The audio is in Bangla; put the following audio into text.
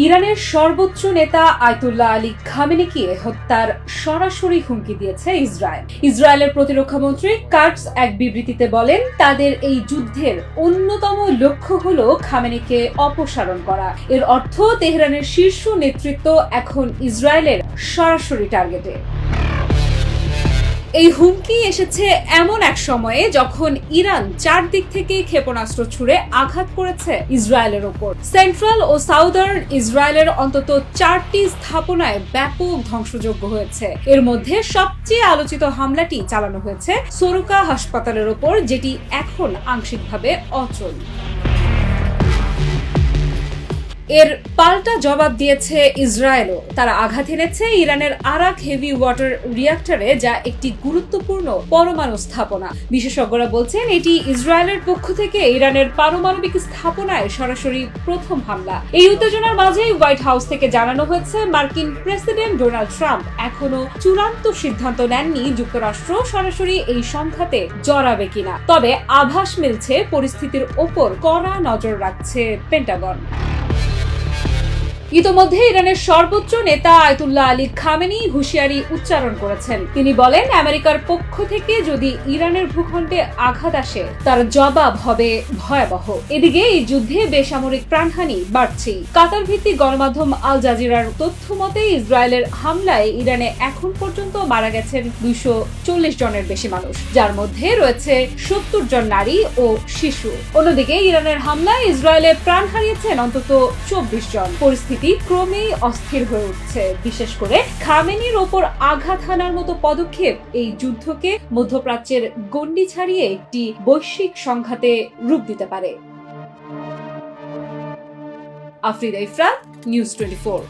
ইরানের সর্বোচ্চ নেতা আয়াতুল্লাহ আলী খামেনেকে হত্যার সরাসরি হুমকি দিয়েছে ইসরায়েল। ইসরায়েলের প্রতিরক্ষা মন্ত্রী কাটস এক বিবৃতিতে বলেন, তাদের এই যুদ্ধের অন্যতম লক্ষ্য হলো খামেনেকে অপসারণ করা। এর অর্থ তেহরানের শীর্ষ নেতৃত্ব এখন ইসরায়েলের সরাসরি টার্গেটে। এই হুমকি এসেছে এমন এক সময়ে যখন ইরান চারদিক থেকে ক্ষেপণাস্ত্র ছুড়ে আঘাত করেছে ইসরায়েলের ওপর। সেন্ট্রাল ও সাউদার্ন ইসরায়েলের অন্তত 4টি স্থাপনায় ব্যাপক ধ্বংসযজ্ঞ হয়েছে। এর মধ্যে সবচেয়ে আলোচিত হামলাটি চালানো হয়েছে সোরোকা হাসপাতালের ওপর, যেটি এখন আংশিকভাবে অচল। এর পাল্টা জবাব দিয়েছে ইসরায়েলও। তারা আঘাত এনেছে ইরানের আরাক হেভি ওয়াটার রিঅ্যাক্টরে, যা একটি গুরুত্বপূর্ণ পরমাণু স্থাপনা। বিশেষজ্ঞরা বলছেন এটি ইসরায়েলের পক্ষ থেকে ইরানের পারমাণবিক স্থাপনায় সরাসরি প্রথম হামলা। এই উত্তেজনার মাঝেই হোয়াইট হাউস থেকে জানানো হয়েছে মার্কিন প্রেসিডেন্ট ডোনাল্ড ট্রাম্প এখনো চূড়ান্ত সিদ্ধান্ত নেননি যুক্তরাষ্ট্র সরাসরি এই সংঘাতে জড়াবে কিনা। তবে আভাস মিলছে পরিস্থিতির ওপর কড়া নজর রাখছে পেন্টাগন। ইতোমধ্যে ইরানের সর্বোচ্চ নেতা আয়াতুল্লাহ আলী খামেনি হুঁশিয়ারি উচ্চারণ করেছেন। তিনি বলেন, আমেরিকার পক্ষ থেকে যদি ইরানের ভূখণ্ডে আঘাত আসে তার জবাব হবে ভয়াবহ। এদিকে এই যুদ্ধে বেসামরিক প্রাণহানি বাড়ছে। কাতার ভিত্তিক গণমাধ্যম আল জাজিরার তথ্য মতে ইসরায়েলের হামলায় ইরানে এখন পর্যন্ত মারা গেছেন 240 জনের বেশি মানুষ, যার মধ্যে রয়েছে 70 জন নারী ও শিশু। অন্যদিকে ইরানের হামলায় ইসরায়েলে প্রাণ হারিয়েছেন অন্তত 24 জন। পরিস্থিতি ক্রমেই অস্থির হয়ে উঠছে। বিশেষ করে খামেনির ওপর আঘাত হানার মতো পদক্ষেপ এই যুদ্ধকে মধ্যপ্রাচ্যের গণ্ডি ছাড়িয়ে একটি বৈশ্বিক সংঘাতে রূপ দিতে পারে। আফরিদা ইফরাত, নিউজ 24।